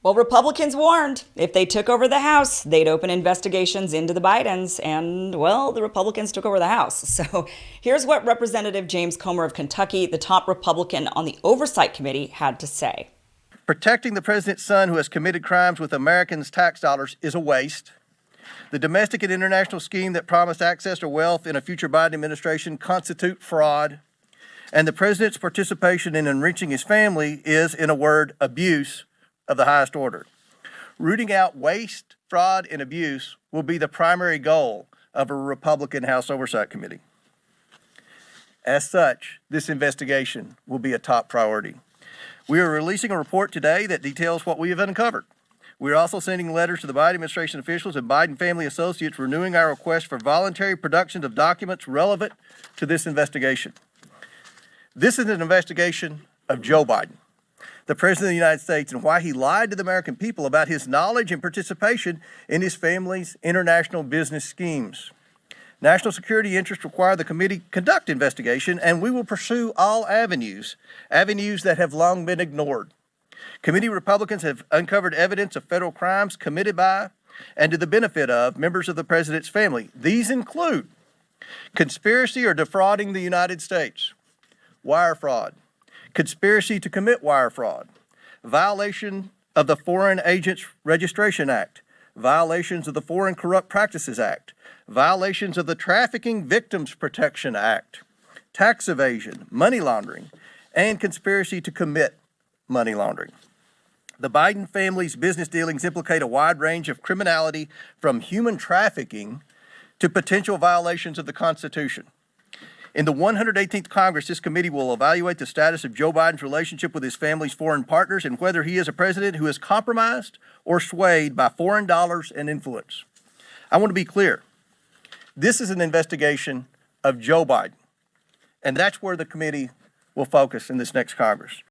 Well, Republicans warned if they took over the House, they'd open investigations into the Bidens. And, well, the Republicans took over the House. So here's what Representative James Comer of Kentucky, the top Republican on the Oversight Committee, had to say. Protecting the president's son who has committed crimes with Americans' tax dollars is a waste. The domestic and international scheme that promised access to wealth in a future Biden administration constitute fraud. And the president's participation in enriching his family is, in a word, abuse of the highest order. Rooting out waste, fraud, and abuse will be the primary goal of a Republican House Oversight Committee. As such, this investigation will be a top priority. We are releasing a report today that details what we have uncovered. We are also sending letters to the Biden administration officials and Biden family associates renewing our request for voluntary production of documents relevant to this investigation. This is an investigation of Joe Biden, the President of the United States, and why he lied to the American people about his knowledge and participation in his family's international business schemes. National security interests require the committee conduct investigation, and we will pursue all avenues that have long been ignored. Committee Republicans have uncovered evidence of federal crimes committed by and to the benefit of members of the president's family. These include conspiracy or defrauding the United States, wire fraud, conspiracy to commit wire fraud, violation of the Foreign Agents Registration Act, violations of the Foreign Corrupt Practices Act, violations of the Trafficking Victims Protection Act, tax evasion, money laundering, and conspiracy to commit money laundering. The Biden family's business dealings implicate a wide range of criminality, from human trafficking to potential violations of the Constitution. In the 118th Congress, this committee will evaluate the status of Joe Biden's relationship with his family's foreign partners and whether he is a president who is compromised or swayed by foreign dollars and influence. I want to be clear. This is an investigation of Joe Biden, and that's where the committee will focus in this next Congress.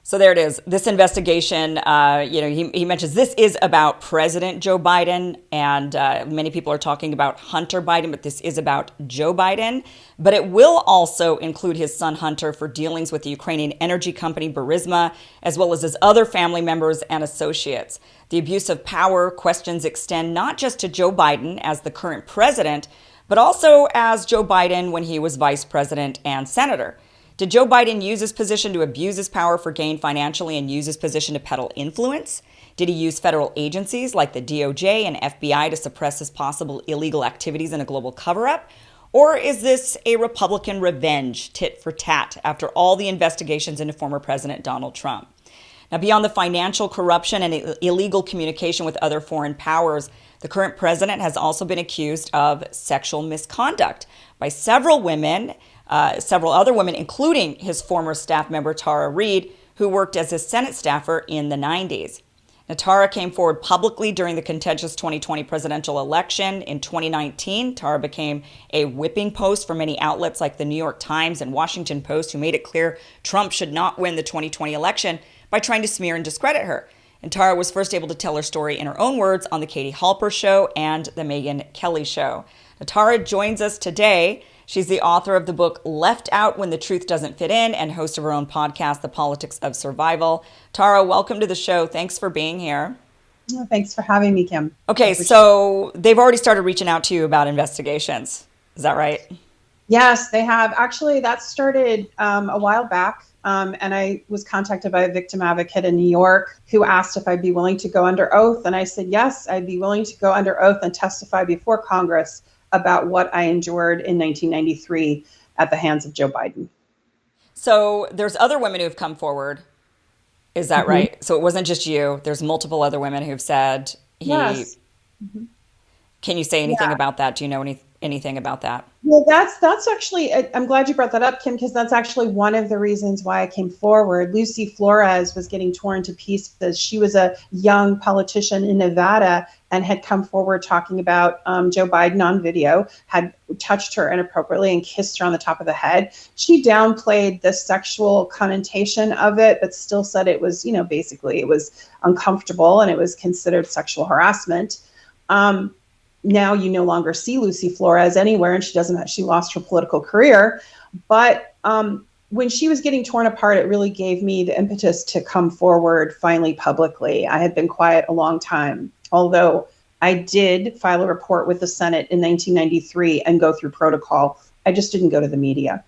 So there it is. This investigation, he mentions this is about President Joe Biden, and many people are talking about Hunter Biden, but this is about Joe Biden. But it will also include his son Hunter for dealings with the Ukrainian energy company Burisma, as well as his other family members and associates. The abuse of power questions extend not just to Joe Biden as the current president, but also as Joe Biden when he was vice president and senator. Did Joe Biden use his position to abuse his power for gain financially and use his position to peddle influence? Did he use federal agencies like the DOJ and FBI to suppress his possible illegal activities in a global cover-up? Or is this a Republican revenge, tit for tat, after all the investigations into former President Donald Trump? Now, beyond the financial corruption and illegal communication with other foreign powers, the current president has also been accused of sexual misconduct by several other women, including his former staff member, Tara Reade, who worked as his Senate staffer in the 90s. Now, Tara came forward publicly during the contentious 2020 presidential election. In 2019, Tara became a whipping post for many outlets like the New York Times and Washington Post, who made it clear Trump should not win the 2020 election by trying to smear and discredit her. And Tara was first able to tell her story in her own words on the Katie Halper Show and the Megyn Kelly Show. Now, Tara joins us today. She's the author of the book Left Out When the Truth Doesn't Fit In and host of her own podcast, The Politics of Survival. Tara, welcome to the show. Thanks for being here. Oh, thanks for having me, Kim. Okay, so they've already started reaching out to you about investigations. Is that right? Yes, they have. Actually, that started a while back. And I was contacted by a victim advocate in New York who asked if I'd be willing to go under oath. And I said, yes, I'd be willing to go under oath and testify before Congress about what I endured in 1993 at the hands of Joe Biden. So there's other women who have come forward. Is that right? So it wasn't just you. There's multiple other women who've said Yes. Can you say anything about that? Do you know anything about that? Well, that's actually, I'm glad you brought that up, Kim, because that's actually one of the reasons why I came forward. Lucy Flores was getting torn to pieces. She was a young politician in Nevada and had come forward talking about Joe Biden on video, had touched her inappropriately and kissed her on the top of the head. She downplayed the sexual connotation of it, but still said it was, basically it was uncomfortable and it was considered sexual harassment. Now you no longer see Lucy Flores anywhere, and she lost her political career. But when she was getting torn apart, it really gave me the impetus to come forward finally publicly. I had been quiet a long time, although I did file a report with the Senate in 1993 and go through protocol. I just didn't go to the media.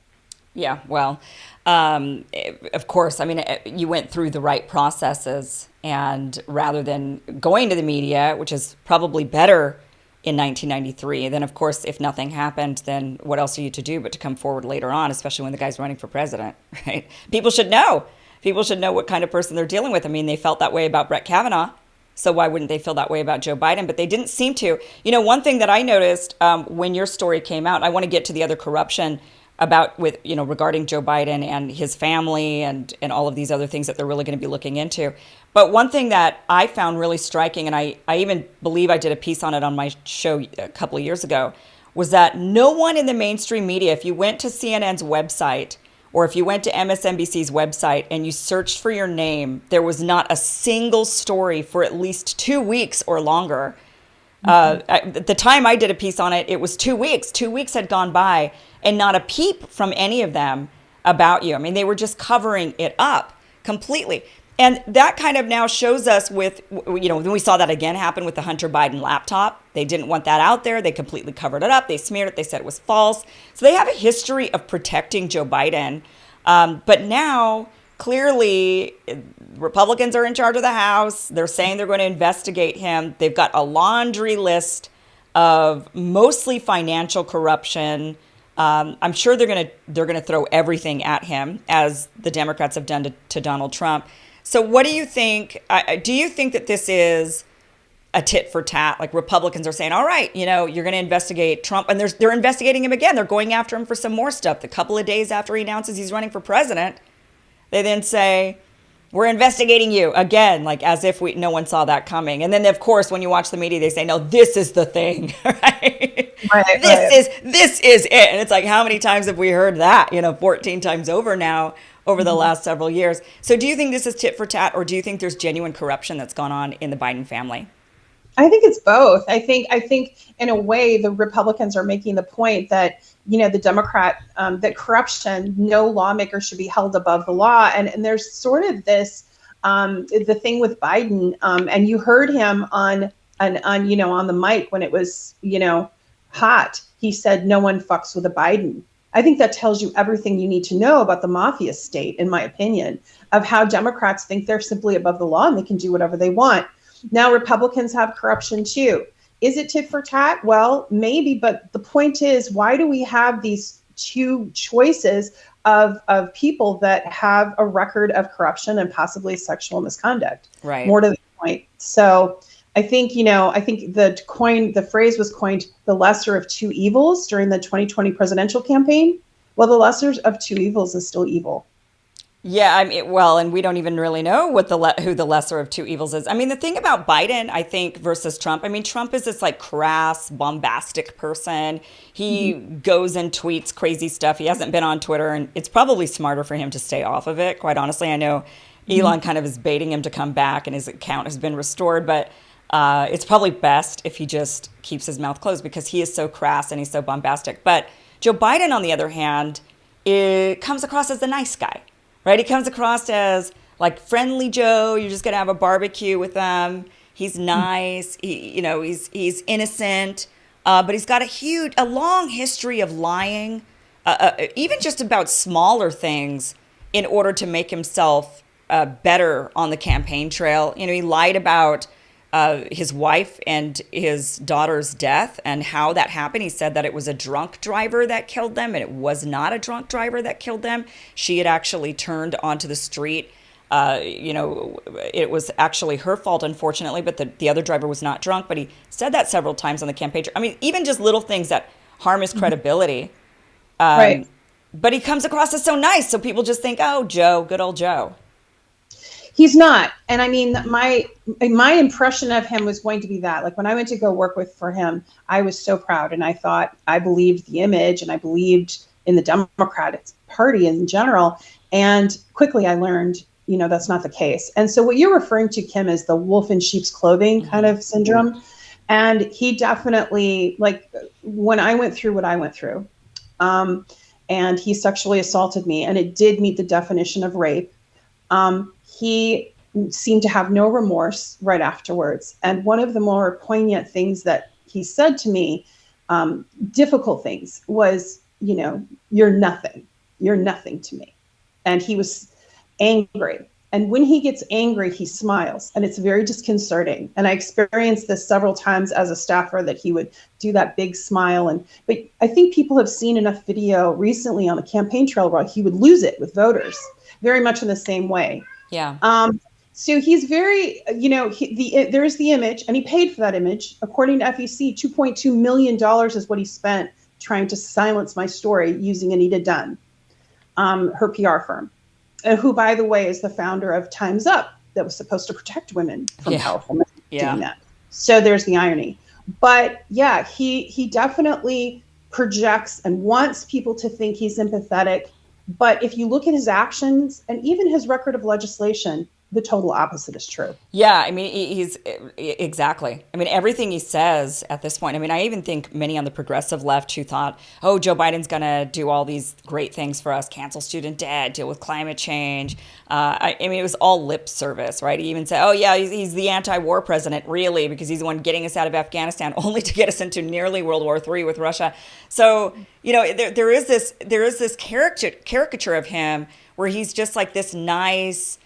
Yeah, well, of course, I mean, you went through the right processes, and rather than going to the media, which is probably better in 1993, then of course, if nothing happened, then what else are you to do but to come forward later on, especially when the guy's running for president, right? People should know. People should know what kind of person they're dealing with. I mean, they felt that way about Brett Kavanaugh, so why wouldn't they feel that way about Joe Biden? But they didn't seem to. You know, one thing that I noticed when your story came out, I want to get to the other corruption regarding Joe Biden and his family and all of these other things that they're really going to be looking into. But one thing that I found really striking, and I even believe I did a piece on it on my show a couple of years ago, was that no one in the mainstream media, if you went to CNN's website or if you went to MSNBC's website and you searched for your name, there was not a single story for at least 2 weeks or longer. At the time I did a piece on it, it was 2 weeks. 2 weeks had gone by and not a peep from any of them about you. I mean, they were just covering it up completely. And that kind of now shows us with, then we saw that again happen with the Hunter Biden laptop. They didn't want that out there. They completely covered it up. They smeared it. They said it was false. So they have a history of protecting Joe Biden. But now, clearly, Republicans are in charge of the House. They're saying they're going to investigate him. They've got a laundry list of mostly financial corruption. I'm sure they're going to throw everything at him, as the Democrats have done to Donald Trump. So what do you think? Do you think that this is a tit for tat? Like Republicans are saying, all right, you're going to investigate Trump, and they're investigating him again. They're going after him for some more stuff. The couple of days after he announces he's running for president, they then say, we're investigating you again, like as if no one saw that coming. And then, of course, when you watch the media, they say, no, this is the thing, right? This is it. And it's like, how many times have we heard that? 14 times over now over the last several years. So do you think this is tit for tat, or do you think there's genuine corruption that's gone on in the Biden family? I think it's both. I think in a way, the Republicans are making the point that, the Democrat, that corruption, no lawmaker should be held above the law. And there's sort of this, the thing with Biden, and you heard him on the mic when it was, hot. He said, no one fucks with a Biden. I think that tells you everything you need to know about the mafia state, in my opinion, of how Democrats think they're simply above the law and they can do whatever they want. Now, Republicans have corruption too. Is it tit for tat? Well, maybe, but the point is, why do we have these two choices of people that have a record of corruption and possibly sexual misconduct? Right. More to the point. So I think the phrase was coined, the lesser of two evils, during the 2020 presidential campaign. Well, the lesser of two evils is still evil. Yeah, and we don't even really know who the lesser of two evils is. I mean, the thing about Biden, I think, versus Trump, Trump is this like crass, bombastic person. He goes and tweets crazy stuff. He hasn't been on Twitter, and it's probably smarter for him to stay off of it, quite honestly. I know Elon kind of is baiting him to come back, and his account has been restored, but it's probably best if he just keeps his mouth closed, because he is so crass and he's so bombastic. But Joe Biden, on the other hand, comes across as the nice guy. Right, he comes across as like friendly Joe. You're just gonna have a barbecue with him. He's nice. He's innocent, but he's got a long history of lying, even just about smaller things, in order to make himself better on the campaign trail. He lied about his wife and his daughter's death and how that happened. He said that it was a drunk driver that killed them, and it was not a drunk driver that killed them. She had actually turned onto the street. It was actually her fault, unfortunately, but the other driver was not drunk. But he said that several times on the campaign trail. Even just little things that harm his credibility. Right. But he comes across as so nice, so people just think, oh, Joe, good old Joe. He's not. And my impression of him was going to be that. Like when I went to go work for him, I was so proud, and I thought I believed the image, and I believed in the Democratic Party in general. And quickly I learned, that's not the case. And so what you're referring to, Kim, is the wolf in sheep's clothing kind of syndrome. And he definitely, like when I went through what I went through, and he sexually assaulted me, and it did meet the definition of rape. He seemed to have no remorse right afterwards. And one of the more poignant things that he said to me, difficult things, was, you're nothing. You're nothing to me. And he was angry. And when he gets angry, he smiles, and it's very disconcerting. And I experienced this several times as a staffer, that he would do that big smile. But I think people have seen enough video recently on the campaign trail where he would lose it with voters, very much in the same way. Yeah. So he's very, there's the image, and he paid for that image. According to FEC, $2.2 million is what he spent trying to silence my story using Anita Dunn, her PR firm, who, by the way, is the founder of Time's Up, that was supposed to protect women from powerful men doing that. So there's the irony. But yeah, he definitely projects and wants people to think he's empathetic. But if you look at his actions and even his record of legislation, the total opposite is true. Yeah, I mean, he's exactly. I mean, everything he says at this point. I mean, I even think many on the progressive left who thought, oh, Joe Biden's going to do all these great things for us, cancel student debt, deal with climate change. I mean, it was all lip service, right? He even said, oh, yeah, he's the anti-war president, really, because he's the one getting us out of Afghanistan, only to get us into nearly World War III with Russia. So, there is this caricature of him where he's just like this nice,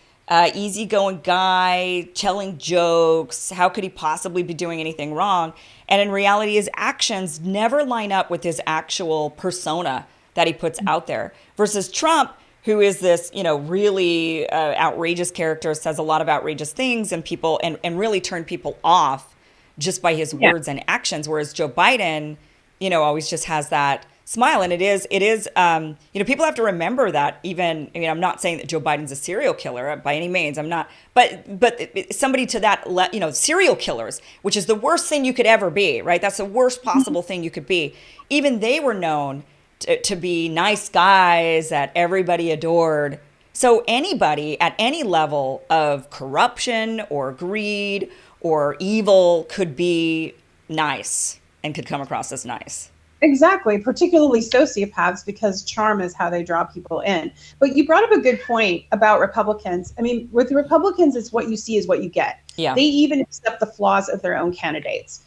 easygoing guy telling jokes. How could he possibly be doing anything wrong? And in reality, his actions never line up with his actual persona that he puts out there. Versus Trump, who is this, really outrageous character, says a lot of outrageous things, and people and really turn people off just by his words and actions. Whereas Joe Biden, always just has that smile. And it is, people have to remember that. Even, I'm not saying that Joe Biden's a serial killer by any means. I'm not, but somebody to that, serial killers, which is the worst thing you could ever be, right? That's the worst possible thing you could be. Even they were known to be nice guys that everybody adored. So anybody at any level of corruption or greed or evil could be nice and could come across as nice. Exactly, particularly sociopaths, because charm is how they draw people in. But you brought up a good point about Republicans. I mean, with the Republicans, it's what you see is what you get. Yeah. They even accept the flaws of their own candidates.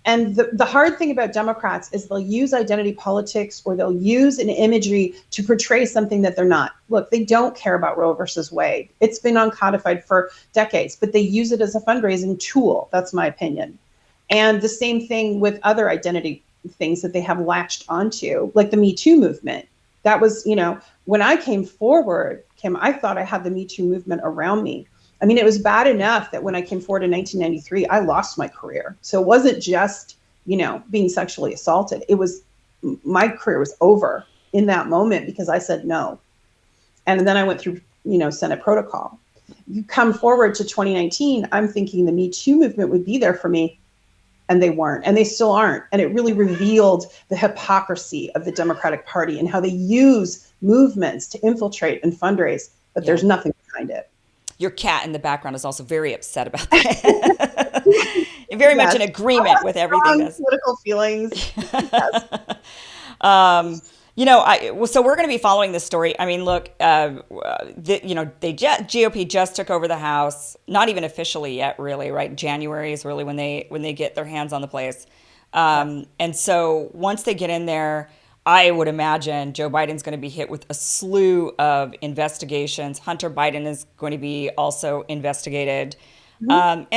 And the hard thing about Democrats is they'll use identity politics, or they'll use an imagery to portray something that they're not. Look, they don't care about Roe versus Wade. It's been uncodified for decades, but they use it as a fundraising tool. That's my opinion. And the same thing with other identity things that they have latched onto, like the MeToo movement. That was, when I came forward, Kim, I thought I had the MeToo movement around me. I mean, it was bad enough that when I came forward in 1993, I lost my career. So it wasn't just, being sexually assaulted. It was, my career was over in that moment because I said no. And then I went through, Senate protocol. You come forward to 2019, I'm thinking the MeToo movement would be there for me. And they weren't, and they still aren't. And it really revealed the hypocrisy of the Democratic Party and how they use movements to infiltrate and fundraise, but there's nothing behind it. Your cat in the background is also very upset about that. Very much in agreement with everything. Political feelings. Yes. So we're going to be following this story. I mean, look, GOP just took over the House, not even officially yet, really, right? January is really when they get their hands on the place. And so once they get in there, I would imagine Joe Biden's going to be hit with a slew of investigations. Hunter Biden is going to be also investigated. Look,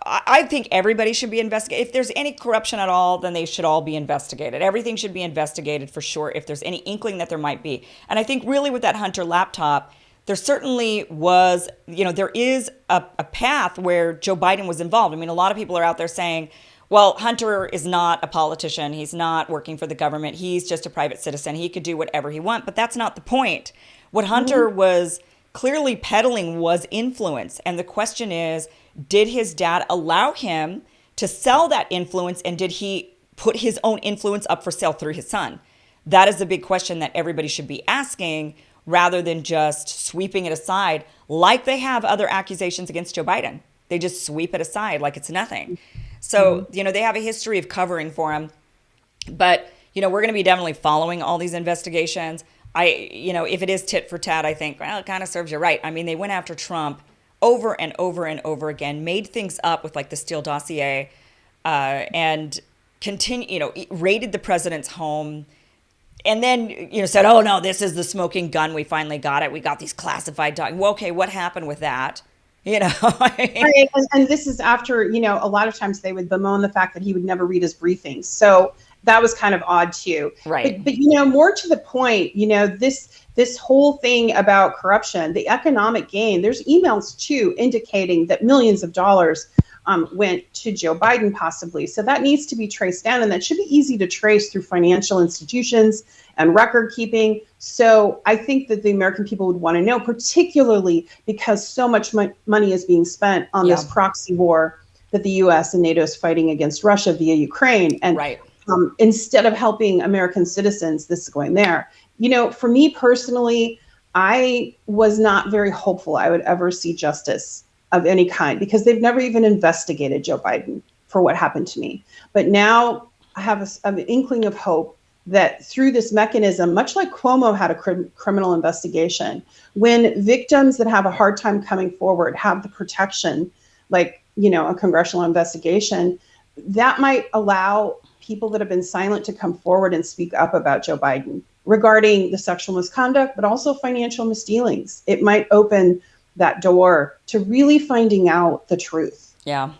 I think everybody should be investigated. If there's any corruption at all, then they should all be investigated. Everything should be investigated for sure if there's any inkling that there might be. And I think really with that Hunter laptop, there certainly was, there is a path where Joe Biden was involved. I mean, a lot of people are out there saying, well, Hunter is not a politician. He's not working for the government. He's just a private citizen. He could do whatever he wants. But that's not the point. What Hunter was clearly peddling was influence. And the question is, did his dad allow him to sell that influence, and did he put his own influence up for sale through his son? That is the big question that everybody should be asking, rather than just sweeping it aside like they have other accusations against Joe Biden. They just sweep it aside like it's nothing. So, they have a history of covering for him. But, we're going to be definitely following all these investigations. If it is tit for tat, I think, well, it kind of serves you right. I mean, they went after Trump over and over and over again, made things up with like the Steele dossier, and raided the president's home. And then, said, oh, no, this is the smoking gun. We finally got it. We got these classified documents. Well, okay, what happened with that? Right. And this is after, a lot of times they would bemoan the fact that he would never read his briefings. So that was kind of odd, too. Right. But more to the point, this whole thing about corruption, the economic gain, there's emails, too, indicating that millions of dollars went to Joe Biden, possibly. So that needs to be traced down, and that should be easy to trace through financial institutions and record keeping. So I think that the American people would want to know, particularly because so much money is being spent on this proxy war that the U.S. and NATO is fighting against Russia via Ukraine. And right. Instead of helping American citizens, this is going there. For me personally, I was not very hopeful I would ever see justice of any kind, because they've never even investigated Joe Biden for what happened to me. But now I have an inkling of hope that through this mechanism, much like Cuomo had a criminal investigation, when victims that have a hard time coming forward have the protection, like, a congressional investigation, that might allow people that have been silent to come forward and speak up about Joe Biden regarding the sexual misconduct, but also financial misdealings. It might open that door to really finding out the truth. Yeah.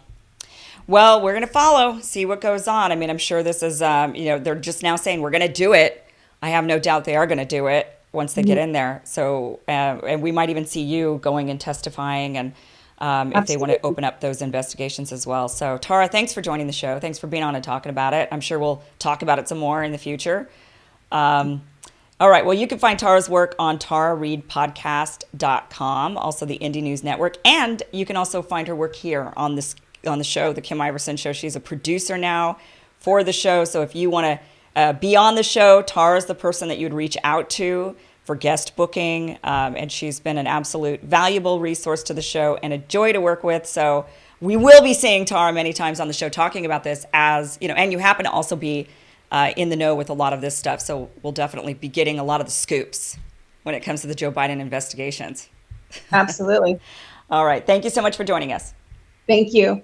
Well, we're going to follow, see what goes on. I mean, I'm sure this is, they're just now saying we're going to do it. I have no doubt they are going to do it once they get in there. So, and we might even see you going and testifying, and if they want to open up those investigations as well. So, Tara, thanks for joining the show. Thanks for being on and talking about it. I'm sure we'll talk about it some more in the future. All right. Well, you can find Tara's work on tarareadepodcast.com, also the Indie News Network. And you can also find her work here on the show, The Kim Iverson Show. She's a producer now for the show. So if you want to be on the show, Tara's the person that you'd reach out to for guest booking. And she's been an absolute valuable resource to the show and a joy to work with. So we will be seeing Tara many times on the show talking about this, as, and you happen to also be in the know with a lot of this stuff. So we'll definitely be getting a lot of the scoops when it comes to the Joe Biden investigations. Absolutely. All right. Thank you so much for joining us. Thank you.